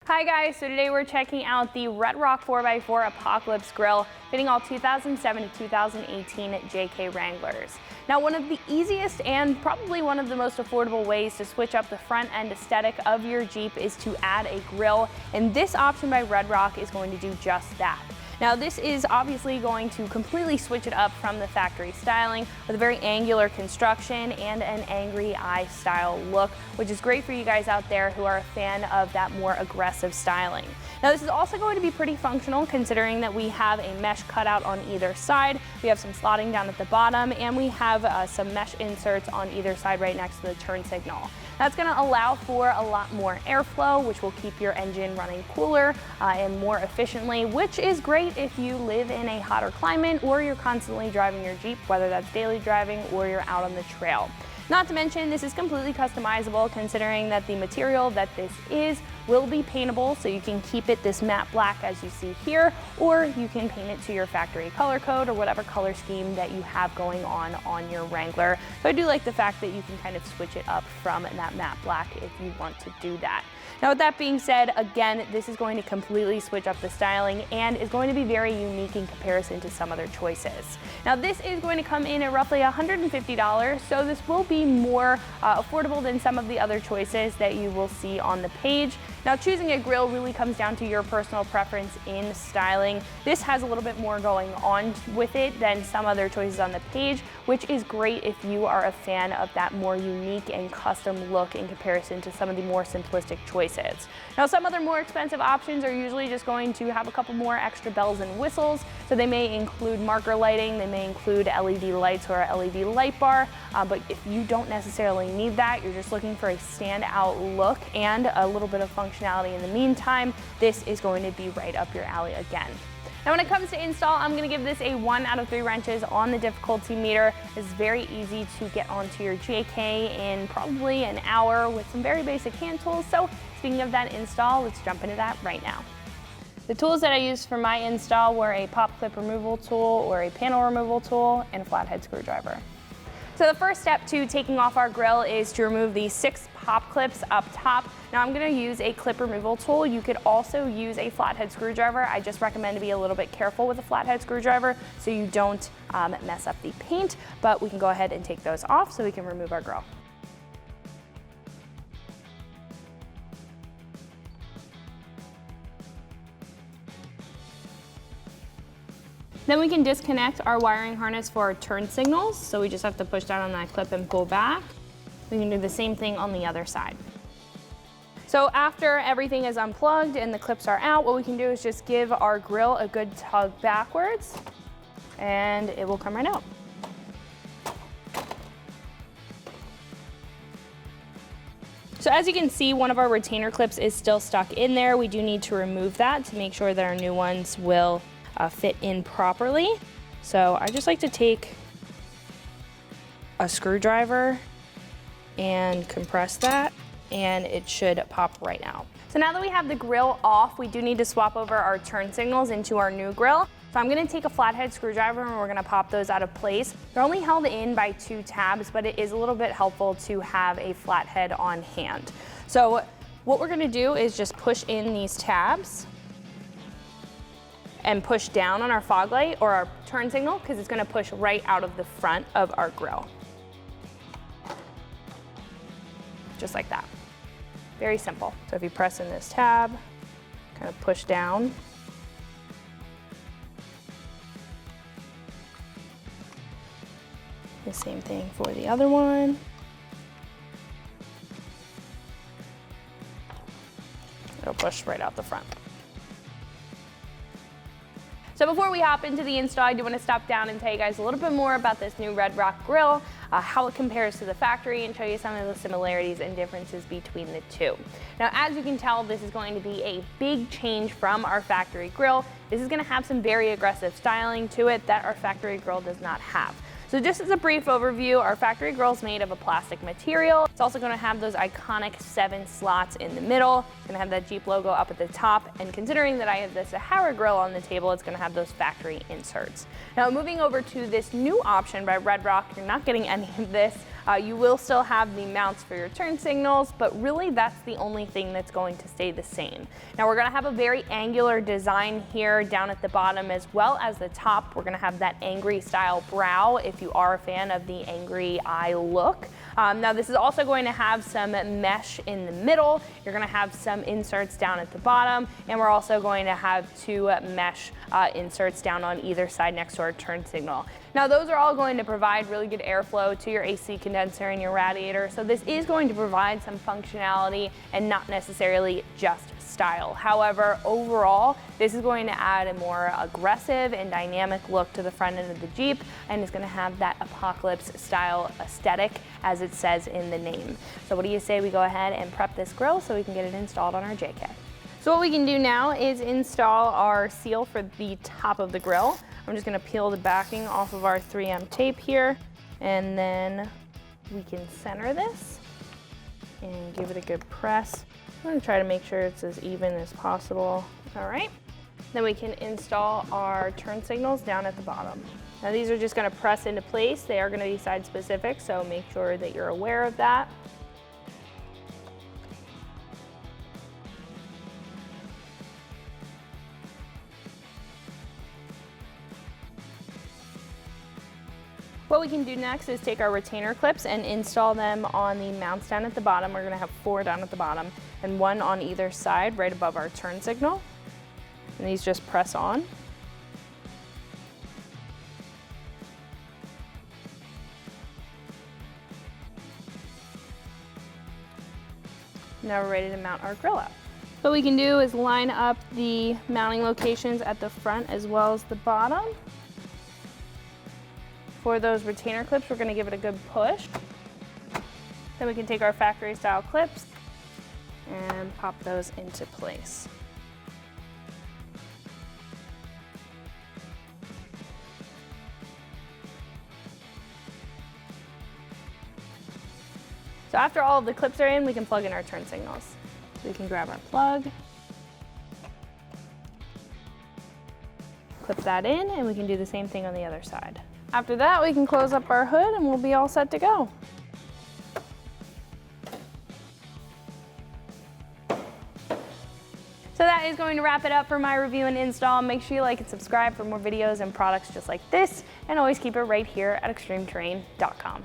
Hi guys, so today we're checking out the Red Rock 4x4 Apocalypse Grill, fitting all 2007 to 2018 JK Wranglers. Now, one of the easiest and probably one of the most affordable ways to switch up the front end aesthetic of your Jeep is to add a grill, and this option by Red Rock is going to do just that. Now, this is obviously going to completely switch it up from the factory styling with a very angular construction and an angry eye style look, which is great for you guys out there who are a fan of that more aggressive styling. Now, this is also going to be pretty functional considering that we have a mesh cutout on either side, we have some slotting down at the bottom, and we have some mesh inserts on either side right next to the turn signal. That's going to allow for a lot more airflow, which will keep your engine running cooler and more efficiently, which is great if you live in a hotter climate or you're constantly driving your Jeep, whether that's daily driving or you're out on the trail. Not to mention, this is completely customizable considering that the material that this is will be paintable, so you can keep it this matte black as you see here, or you can paint it to your factory color code or whatever color scheme that you have going on your Wrangler. So I do like the fact that you can kind of switch it up from that matte black if you want to do that. Now, with that being said, again, this is going to completely switch up the styling and is going to be very unique in comparison to some other choices. Now, this is going to come in at roughly $150, so this will be more affordable than some of the other choices that you will see on the page. Now, choosing a grill really comes down to your personal preference in styling. This has a little bit more going on with it than some other choices on the page, which is great if you are a fan of that more unique and custom look in comparison to some of the more simplistic choices. Now, some other more expensive options are usually just going to have a couple more extra bells and whistles. So they may include marker lighting, they may include LED lights or a LED light bar, but if you don't necessarily need that, you're just looking for a standout look and a little bit of functionality in the meantime, this is going to be right up your alley again. Now, when it comes to install, I'm going to give this a 1 out of 3 wrenches on the difficulty meter. It's very easy to get onto your JK in probably an hour with some very basic hand tools. So speaking of that install, let's jump into that right now. The tools that I used for my install were a pop clip removal tool or a panel removal tool and a flathead screwdriver. So the first step to taking off our grill is to remove the 6 pop clips up top. Now, I'm going to use a clip removal tool. You could also use a flathead screwdriver. I just recommend to be a little bit careful with a flathead screwdriver so you don't mess up the paint, but we can go ahead and take those off so we can remove our grill. Then we can disconnect our wiring harness for our turn signals. So we just have to push down on that clip and pull back. We can do the same thing on the other side. So after everything is unplugged and the clips are out, what we can do is just give our grill a good tug backwards and it will come right out. So as you can see, one of our retainer clips is still stuck in there. We do need to remove that to make sure that our new ones will fit in properly. So I just like to take a screwdriver and compress that, and it should pop right out. So now that we have the grill off, we do need to swap over our turn signals into our new grill. So I'm going to take a flathead screwdriver and we're going to pop those out of place. They're only held in by 2 tabs, but it is a little bit helpful to have a flathead on hand. So what we're going to do is just push in these tabs and push down on our fog light or our turn signal because it's going to push right out of the front of our grill. Just like that. Very simple. So if you press in this tab, kind of push down. The same thing for the other one. It'll push right out the front. So before we hop into the install, I do want to stop down and tell you guys a little bit more about this new Red Rock grill, how it compares to the factory, and show you some of the similarities and differences between the two. Now, as you can tell, this is going to be a big change from our factory grill. This is going to have some very aggressive styling to it that our factory grill does not have. So just as a brief overview, our factory grill is made of a plastic material. It's also going to have those iconic 7 slots in the middle. It's going to have that Jeep logo up at the top. And considering that I have the Sahara grill on the table, it's going to have those factory inserts. Now, moving over to this new option by Red Rock, you're not getting any of this. You will still have the mounts for your turn signals, but really that's the only thing that's going to stay the same. Now we're gonna have a very angular design here down at the bottom as well as the top. We're gonna have that angry style brow if you are a fan of the angry eye look. Now this is also going to have some mesh in the middle. You're gonna have some inserts down at the bottom, and we're also going to have two mesh inserts down on either side next to our turn signal. Now those are all going to provide really good airflow to your AC condenser and your radiator, so this is going to provide some functionality and not necessarily just style. However, overall, this is going to add a more aggressive and dynamic look to the front end of the Jeep, and is going to have that Apocalypse style aesthetic as it says in the name. So what do you say we go ahead and prep this grill so we can get it installed on our JK? So what we can do now is install our seal for the top of the grill. I'm just going to peel the backing off of our 3M tape here, and then we can center this and give it a good press. I'm going to try to make sure it's as even as possible. All right. Then we can install our turn signals down at the bottom. Now these are just going to press into place. They are going to be side specific, so make sure that you're aware of that. What we can do next is take our retainer clips and install them on the mounts down at the bottom. We're going to have 4 down at the bottom and 1 on either side right above our turn signal. And these just press on. Now we're ready to mount our grill up. What we can do is line up the mounting locations at the front as well as the bottom. For those retainer clips, we're going to give it a good push. Then we can take our factory style clips and pop those into place. So after all of the clips are in, we can plug in our turn signals. So we can grab our plug, clip that in, and we can do the same thing on the other side. After that, we can close up our hood and we'll be all set to go. So that is going to wrap it up for my review and install. Make sure you like and subscribe for more videos and products just like this, and always keep it right here at extremeterrain.com.